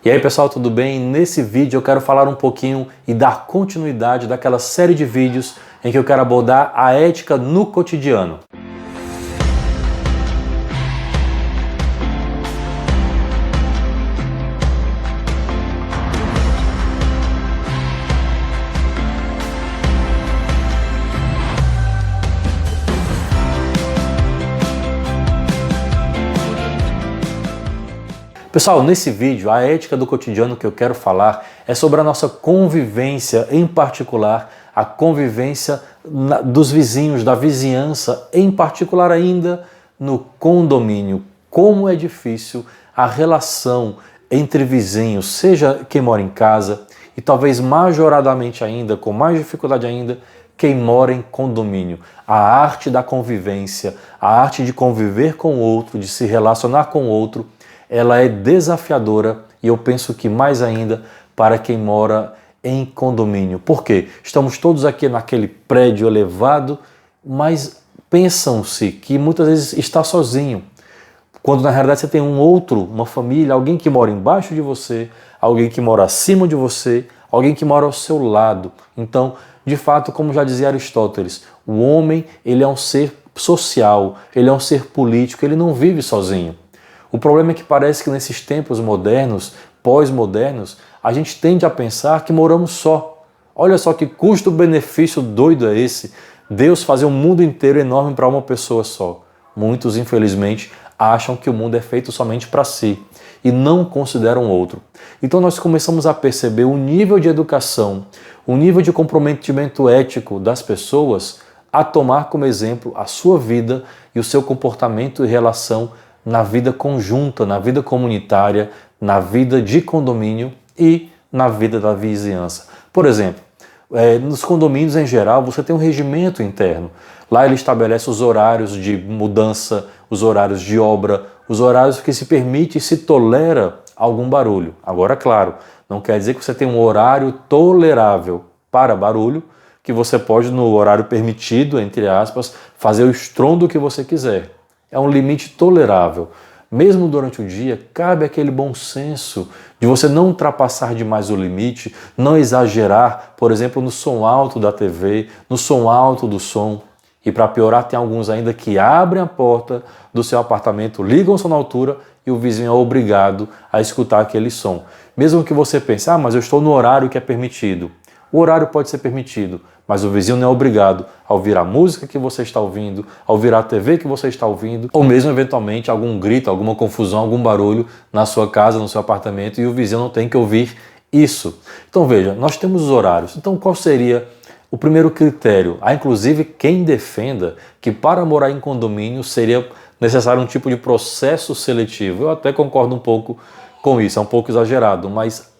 E aí pessoal, tudo bem? Nesse vídeo eu quero falar um pouquinho e dar continuidade daquela série de vídeos em que eu quero abordar a ética no cotidiano. Pessoal, nesse vídeo, a ética do cotidiano que eu quero falar é sobre a nossa convivência, em particular, a convivência dos vizinhos, da vizinhança, em particular ainda no condomínio. Como é difícil a relação entre vizinhos, seja quem mora em casa e talvez majoradamente ainda, com mais dificuldade ainda, quem mora em condomínio. A arte da convivência, a arte de conviver com o outro, de se relacionar com o outro, ela é desafiadora e eu penso que mais ainda para quem mora em condomínio. Por quê? Estamos todos aqui naquele prédio elevado, mas pensam-se que muitas vezes está sozinho, quando na realidade você tem um outro, uma família, alguém que mora embaixo de você, alguém que mora acima de você, alguém que mora ao seu lado. Então, de fato, como já dizia Aristóteles, o homem ele é um ser social, ele é um ser político, ele não vive sozinho. O problema é que parece que nesses tempos modernos, pós-modernos, a gente tende a pensar que moramos só. Olha só que custo-benefício doido é esse, Deus fazer um mundo inteiro enorme para uma pessoa só. Muitos, infelizmente, acham que o mundo é feito somente para si e não consideram outro. Então nós começamos a perceber o nível de educação, o nível de comprometimento ético das pessoas a tomar como exemplo a sua vida e o seu comportamento em relação na vida conjunta, na vida comunitária, na vida de condomínio e na vida da vizinhança. Por exemplo, nos condomínios em geral você tem um regimento interno. Lá ele estabelece os horários de mudança, os horários de obra, os horários que se permite e se tolera algum barulho. Agora, claro, não quer dizer que você tem um horário tolerável para barulho, que você pode, no horário permitido, entre aspas, fazer o estrondo que você quiser. É um limite tolerável. Mesmo durante o dia, cabe aquele bom senso de você não ultrapassar demais o limite, não exagerar, por exemplo, no som alto da TV, no som alto do som. E para piorar, tem alguns ainda que abrem a porta do seu apartamento, ligam o som na altura e o vizinho é obrigado a escutar aquele som. Mesmo que você pense, mas eu estou no horário que é permitido. O horário pode ser permitido, mas o vizinho não é obrigado a ouvir a música que você está ouvindo, a ouvir a TV que você está ouvindo, ou mesmo eventualmente algum grito, alguma confusão, algum barulho na sua casa, no seu apartamento, e o vizinho não tem que ouvir isso. Então veja, nós temos os horários. Então qual seria o primeiro critério? Há inclusive quem defenda que para morar em condomínio seria necessário um tipo de processo seletivo. Eu até concordo um pouco com isso, é um pouco exagerado, mas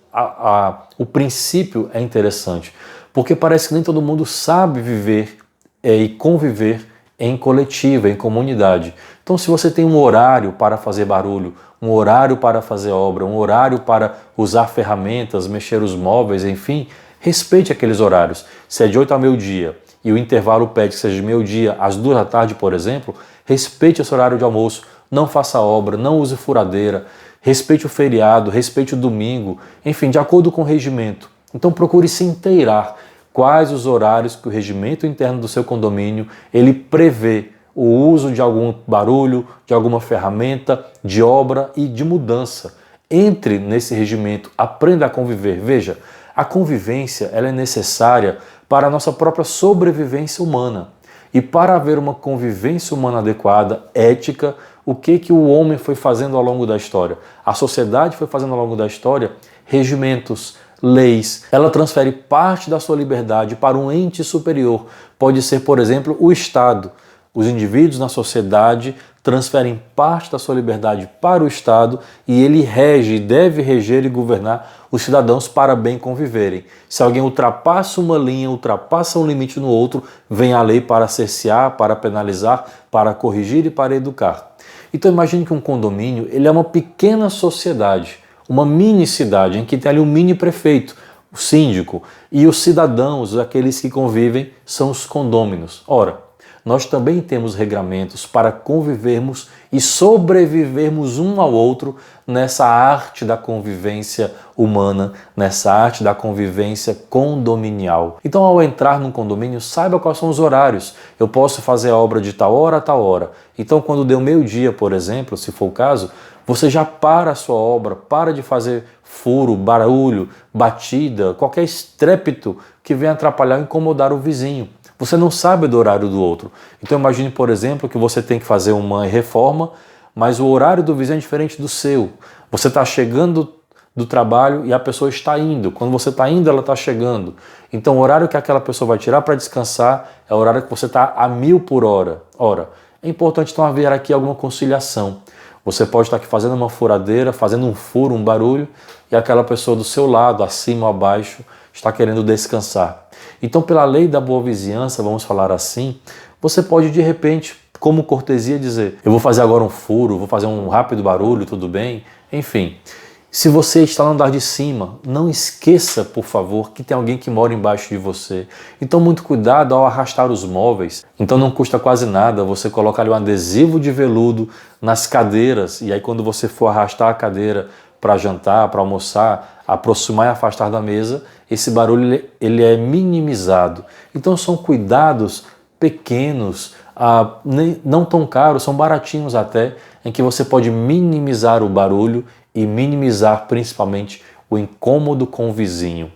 o princípio é interessante, porque parece que nem todo mundo sabe viver e conviver em coletiva, em comunidade. Então se você tem um horário para fazer barulho, um horário para fazer obra, um horário para usar ferramentas, mexer os móveis, enfim, respeite aqueles horários. Se é de 8 a meio-dia e o intervalo pede que seja de meio-dia às 2 da tarde, por exemplo, respeite esse horário de almoço, não faça obra, não use furadeira, respeite o feriado, respeite o domingo, enfim, de acordo com o regimento. Então procure se inteirar quais os horários que o regimento interno do seu condomínio ele prevê o uso de algum barulho, de alguma ferramenta, de obra e de mudança. Entre nesse regimento, aprenda a conviver. Veja, a convivência ela é necessária para a nossa própria sobrevivência humana. E para haver uma convivência humana adequada, ética, o que o homem foi fazendo ao longo da história? A sociedade foi fazendo ao longo da história regimentos, leis. Ela transfere parte da sua liberdade para um ente superior. Pode ser, por exemplo, o Estado. Os indivíduos na sociedade transferem parte da sua liberdade para o Estado e ele rege, deve reger e governar os cidadãos para bem conviverem. Se alguém ultrapassa uma linha, ultrapassa um limite no outro, vem a lei para cercear, para penalizar, para corrigir e para educar. Então imagine que um condomínio ele é uma pequena sociedade, uma mini cidade em que tem ali um mini prefeito, o síndico, e os cidadãos, aqueles que convivem, são os condôminos. Ora, nós também temos regramentos para convivermos e sobrevivermos um ao outro nessa arte da convivência humana, nessa arte da convivência condominial. Então, ao entrar num condomínio, saiba quais são os horários. Eu posso fazer a obra de tal hora a tal hora. Então, quando deu meio-dia, por exemplo, se for o caso, você já para a sua obra, para de fazer furo, barulho, batida, qualquer estrépito que venha atrapalhar ou incomodar o vizinho. Você não sabe do horário do outro. Então imagine, por exemplo, que você tem que fazer uma reforma, mas o horário do vizinho é diferente do seu. Você está chegando do trabalho e a pessoa está indo. Quando você está indo, ela está chegando. Então o horário que aquela pessoa vai tirar para descansar é o horário que você está a 1000 por hora. Ora, é importante então haver aqui alguma conciliação. Você pode estar aqui fazendo uma furadeira, fazendo um furo, um barulho, e aquela pessoa do seu lado, acima ou abaixo, está querendo descansar. Então, pela lei da boa vizinhança, vamos falar assim, você pode de repente, como cortesia, dizer: eu vou fazer agora um furo, vou fazer um rápido barulho, tudo bem? Enfim, se você está no andar de cima, não esqueça, por favor, que tem alguém que mora embaixo de você. Então, muito cuidado ao arrastar os móveis. Então, não custa quase nada você colocar ali um adesivo de veludo nas cadeiras, e aí quando você for arrastar a cadeira para jantar, para almoçar, aproximar e afastar da mesa, esse barulho ele é minimizado. Então, são cuidados pequenos, não tão caros, são baratinhos até, em que você pode minimizar o barulho e minimizar principalmente o incômodo com o vizinho.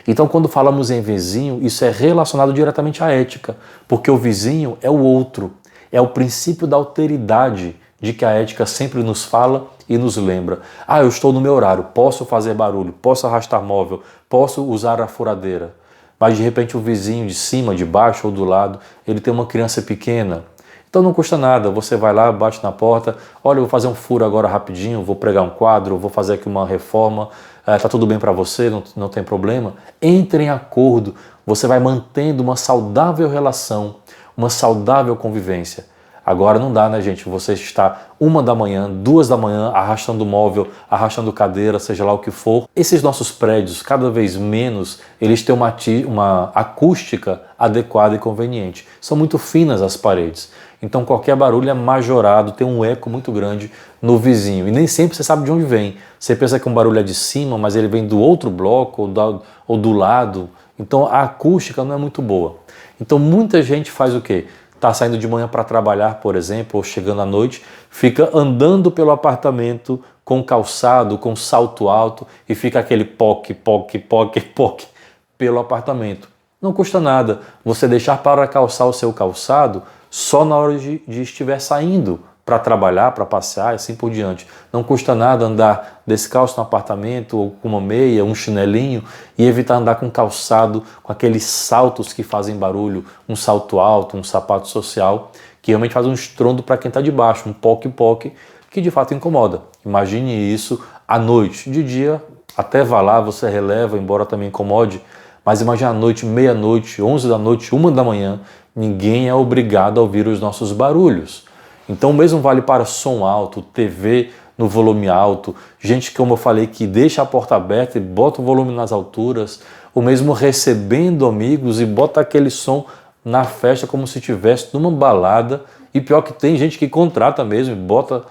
Então, quando falamos em vizinho, isso é relacionado diretamente à ética, porque o vizinho é o outro, é o princípio da alteridade de que a ética sempre nos fala e nos lembra. Eu estou no meu horário, posso fazer barulho, posso arrastar móvel, posso usar a furadeira. Mas de repente o vizinho de cima, de baixo ou do lado, ele tem uma criança pequena. Então não custa nada, você vai lá, bate na porta: olha, eu vou fazer um furo agora rapidinho, vou pregar um quadro, vou fazer aqui uma reforma, tá tudo bem para você, não tem problema? Entre em acordo, você vai mantendo uma saudável relação, uma saudável convivência. Agora não dá, né, gente? Você está 1 da manhã, 2 da manhã, arrastando móvel, arrastando cadeira, seja lá o que for. Esses nossos prédios, cada vez menos, eles têm uma acústica adequada e conveniente. São muito finas as paredes. Então qualquer barulho é majorado, tem um eco muito grande no vizinho. E nem sempre você sabe de onde vem. Você pensa que um barulho é de cima, mas ele vem do outro bloco ou do lado. Então a acústica não é muito boa. Então muita gente faz o quê? Está saindo de manhã para trabalhar, por exemplo, ou chegando à noite, fica andando pelo apartamento com calçado, com salto alto, e fica aquele poque, poque, poque, poque pelo apartamento. Não custa nada você deixar para calçar o seu calçado só na hora de estiver saindo para trabalhar, para passear e assim por diante. Não custa nada andar descalço no apartamento, ou com uma meia, um chinelinho, e evitar andar com calçado, com aqueles saltos que fazem barulho, um salto alto, um sapato social, que realmente faz um estrondo para quem está de baixo, um poque-poque, que de fato incomoda. Imagine isso à noite. De dia, até vá lá, você releva, embora também incomode, mas imagine à noite, meia-noite, 11 da noite, 1 da manhã, ninguém é obrigado a ouvir os nossos barulhos. Então o mesmo vale para som alto, TV no volume alto, gente que, como eu falei, que deixa a porta aberta e bota o volume nas alturas, ou mesmo recebendo amigos e bota aquele som na festa como se estivesse numa balada. E pior que tem gente que contrata mesmo e bota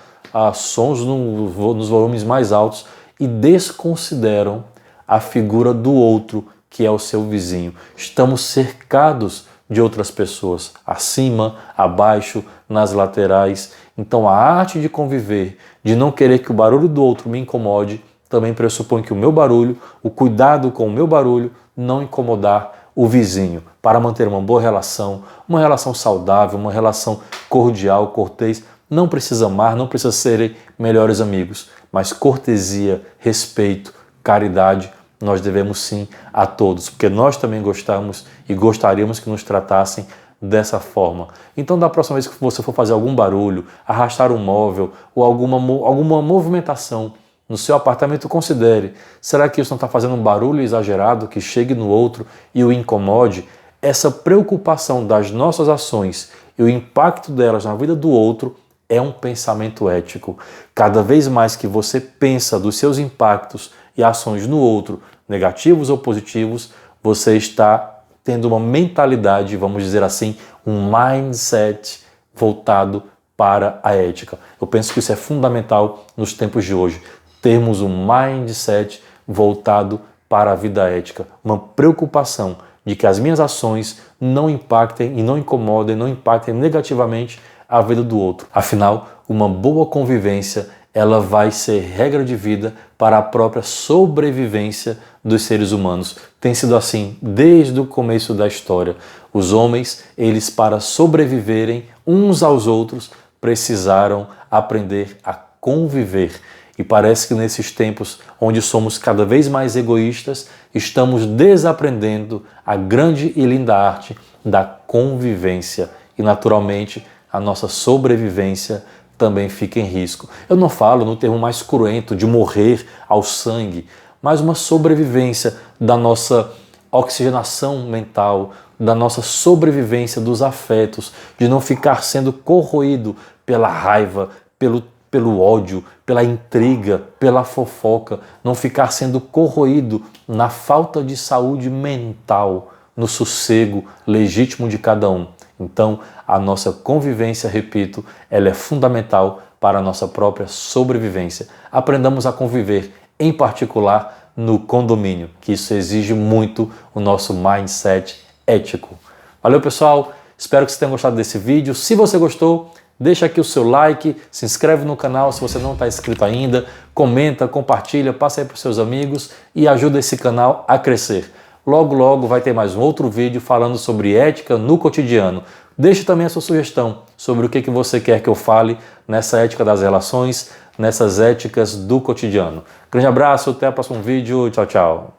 sons nos volumes mais altos e desconsideram a figura do outro, que é o seu vizinho. Estamos cercados de outras pessoas, acima, abaixo, nas laterais. Então a arte de conviver, de não querer que o barulho do outro me incomode, também pressupõe que o meu barulho, o cuidado com o meu barulho, não incomodar o vizinho, para manter uma boa relação, uma relação saudável, uma relação cordial, cortês. Não precisa amar, não precisa serem melhores amigos, mas cortesia, respeito, caridade, nós devemos sim a todos, porque nós também gostamos e gostaríamos que nos tratassem dessa forma. Então, da próxima vez que você for fazer algum barulho, arrastar um móvel ou alguma movimentação no seu apartamento, considere: será que isso não está fazendo um barulho exagerado que chegue no outro e o incomode? Essa preocupação das nossas ações e o impacto delas na vida do outro é um pensamento ético. Cada vez mais que você pensa dos seus impactos e ações no outro, negativos ou positivos, você está tendo uma mentalidade, vamos dizer assim, um mindset voltado para a ética. Eu penso que isso é fundamental nos tempos de hoje, termos um mindset voltado para a vida ética, uma preocupação de que as minhas ações não impactem e não incomodem, não impactem negativamente a vida do outro. Afinal, uma boa convivência, ela vai ser regra de vida para a própria sobrevivência dos seres humanos. Tem sido assim desde o começo da história. Os homens, eles para sobreviverem uns aos outros, precisaram aprender a conviver. E parece que nesses tempos onde somos cada vez mais egoístas, estamos desaprendendo a grande e linda arte da convivência. E naturalmente a nossa sobrevivência também fica em risco. Eu não falo no termo mais cruento de morrer ao sangue, mas uma sobrevivência da nossa oxigenação mental, da nossa sobrevivência dos afetos, de não ficar sendo corroído pela raiva, pelo ódio, pela intriga, pela fofoca, não ficar sendo corroído na falta de saúde mental, no sossego legítimo de cada um. Então, a nossa convivência, repito, ela é fundamental para a nossa própria sobrevivência. Aprendamos a conviver, em particular no condomínio, que isso exige muito o nosso mindset ético. Valeu, pessoal! Espero que vocês tenham gostado desse vídeo. Se você gostou, deixa aqui o seu like, se inscreve no canal se você não está inscrito ainda, comenta, compartilha, passa aí para os seus amigos e ajuda esse canal a crescer. Logo, logo vai ter mais um outro vídeo falando sobre ética no cotidiano. Deixe também a sua sugestão sobre o que você quer que eu fale nessa ética das relações, nessas éticas do cotidiano. Grande abraço, até o próximo vídeo. Tchau, tchau.